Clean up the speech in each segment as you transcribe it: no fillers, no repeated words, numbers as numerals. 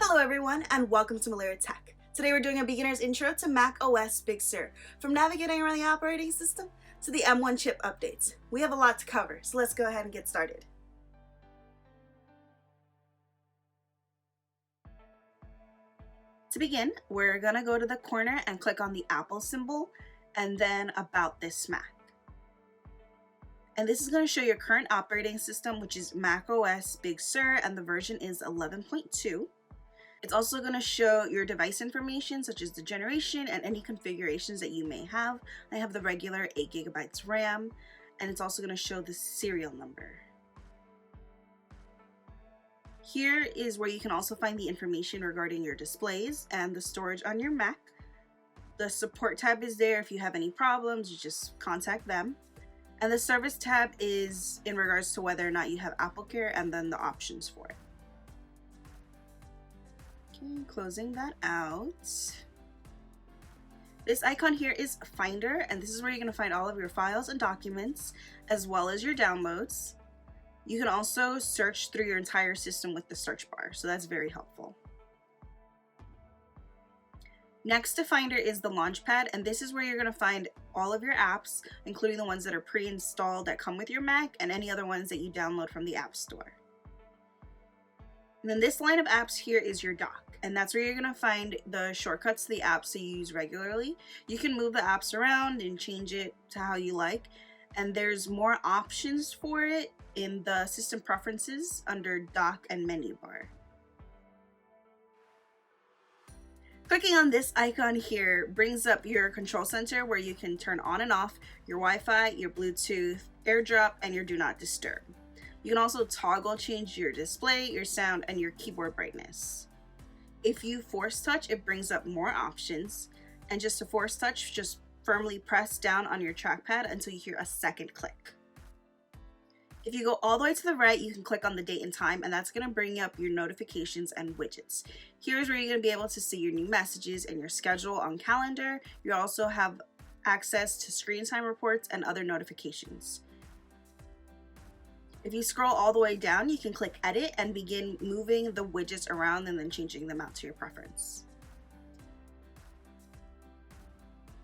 Hello everyone and welcome to Milira Tech. Today we're doing a beginner's intro to macOS Big Sur, from navigating around the operating system to the M1 chip updates. We have a lot to cover, so let's go ahead and get started. To begin, we're gonna go to the corner and click on the Apple symbol and then About This Mac. And this is going to show your current operating system, which is macOS Big Sur, and the version is 11.2. It's also going to show your device information, such as the generation and any configurations that you may have. I have the regular 8 GB RAM, and it's also going to show the serial number. Here is where you can also find the information regarding your displays and the storage on your Mac. The support tab is there. If you have any problems, you just contact them. And the service tab is in regards to whether or not you have AppleCare and then the options for it. Okay, closing that out. This icon here is Finder, and this is where you're going to find all of your files and documents as well as your downloads. You can also search through your entire system with the search bar, so that's very helpful. Next to Finder is the Launchpad, and this is where you're going to find all of your apps, including the ones that are pre-installed that come with your Mac and any other ones that you download from the App Store. And then this line of apps here is your dock, and that's where you're going to find the shortcuts to the apps that you use regularly. You can move the apps around and change it to how you like, and there's more options for it in the System Preferences under Dock and Menu Bar. Clicking on this icon here brings up your control center where you can turn on and off your Wi-Fi, your Bluetooth, AirDrop, and your Do Not Disturb. You can also toggle change your display, your sound, and your keyboard brightness. If you force touch, it brings up more options. And just to force touch, just firmly press down on your trackpad until you hear a second click. If you go all the way to the right, you can click on the date and time, and that's going to bring up your notifications and widgets. Here's where you're going to be able to see your new messages and your schedule on calendar. You also have access to screen time reports and other notifications. If you scroll all the way down, you can click edit and begin moving the widgets around and then changing them out to your preference.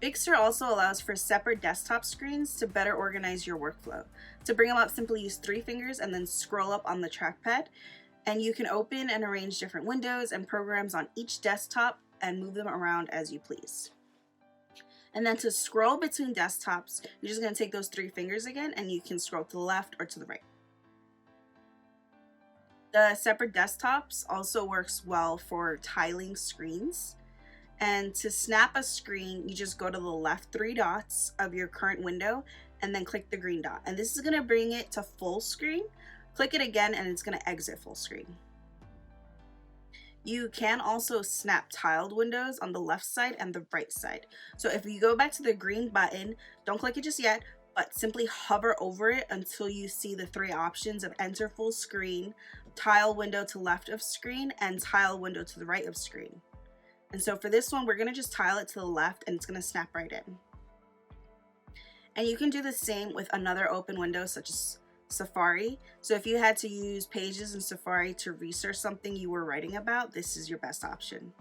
Big Sur also allows for separate desktop screens to better organize your workflow. To bring them up, simply use 3 fingers and then scroll up on the trackpad, and you can open and arrange different windows and programs on each desktop and move them around as you please. And then to scroll between desktops, you're just going to take those 3 fingers again, and you can scroll to the left or to the right. The separate desktops also works well for tiling screens. And to snap a screen, you just go to the left 3 dots of your current window and then click the green dot. And this is going to bring it to full screen. Click it again and it's going to exit full screen. You can also snap tiled windows on the left side and the right side. So if you go back to the green button, don't click it just yet, but simply hover over it until you see the 3 options of enter full screen, tile window to left of screen, and tile window to the right of screen. And so for this one, we're going to just tile it to the left and it's going to snap right in. And you can do the same with another open window such as Safari. So if you had to use Pages in Safari to research something you were writing about, this is your best option.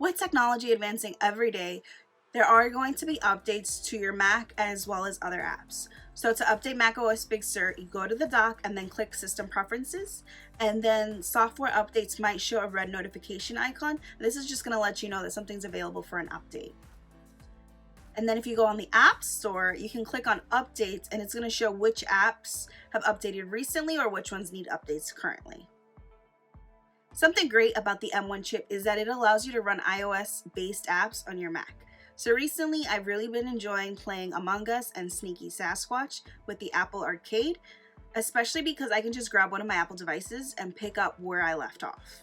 With technology advancing every day, there are going to be updates to your Mac as well as other apps. So to update macOS Big Sur, you go to the dock and then click System Preferences, and then software updates might show a red notification icon. This is just going to let you know that something's available for an update. And then if you go on the App Store, you can click on Updates, and it's going to show which apps have updated recently or which ones need updates currently. Something great about the M1 chip is that it allows you to run iOS-based apps on your Mac. So recently, I've really been enjoying playing Among Us and Sneaky Sasquatch with the Apple Arcade, especially because I can just grab one of my Apple devices and pick up where I left off.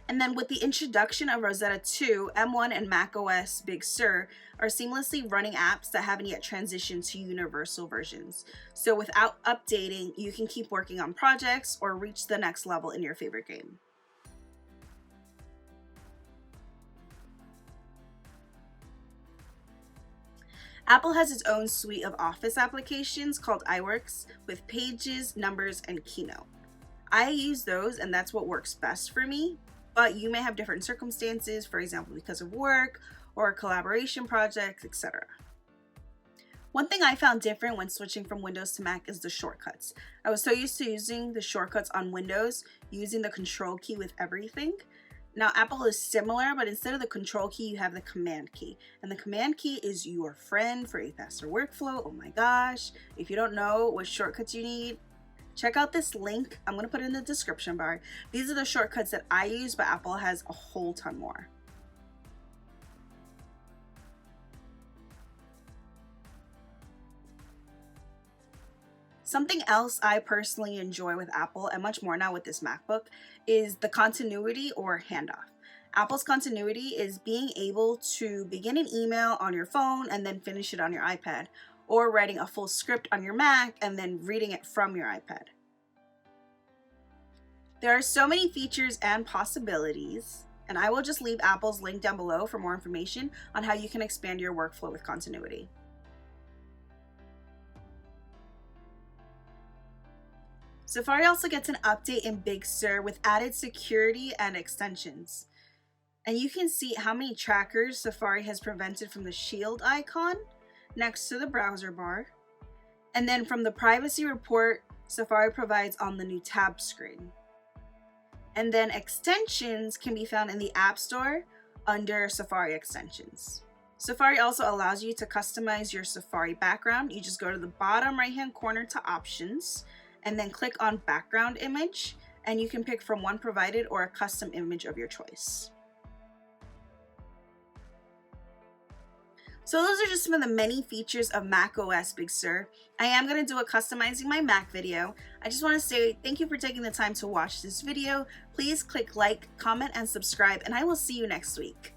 And then with the introduction of Rosetta 2, M1 and macOS Big Sur are seamlessly running apps that haven't yet transitioned to universal versions. So without updating, you can keep working on projects or reach the next level in your favorite game. Apple has its own suite of Office applications called iWorks with Pages, Numbers, and Keynote. I use those and that's what works best for me, but you may have different circumstances, for example, because of work or collaboration projects, etc. One thing I found different when switching from Windows to Mac is the shortcuts. I was so used to using the shortcuts on Windows, using the Control key with everything. Now Apple is similar, but instead of the Control key, you have the Command key. And the Command key is your friend for a faster workflow. Oh my gosh. If you don't know what shortcuts you need, check out this link. I'm going to put it in the description bar. These are the shortcuts that I use, but Apple has a whole ton more. Something else I personally enjoy with Apple, and much more now with this MacBook, is the continuity or handoff. Apple's continuity is being able to begin an email on your phone and then finish it on your iPad, or writing a full script on your Mac and then reading it from your iPad. There are so many features and possibilities, and I will just leave Apple's link down below for more information on how you can expand your workflow with continuity. Safari also gets an update in Big Sur with added security and extensions. And you can see how many trackers Safari has prevented from the shield icon next to the browser bar. And then from the privacy report, Safari provides on the new tab screen. And then extensions can be found in the App Store under Safari extensions. Safari also allows you to customize your Safari background. You just go to the bottom right-hand corner to Options, and then click on Background Image, and you can pick from one provided or a custom image of your choice. So those are just some of the many features of macOS Big Sur. I am going to do a customizing my Mac video. I just want to say thank you for taking the time to watch this video. Please click like, comment, and subscribe, and I will see you next week.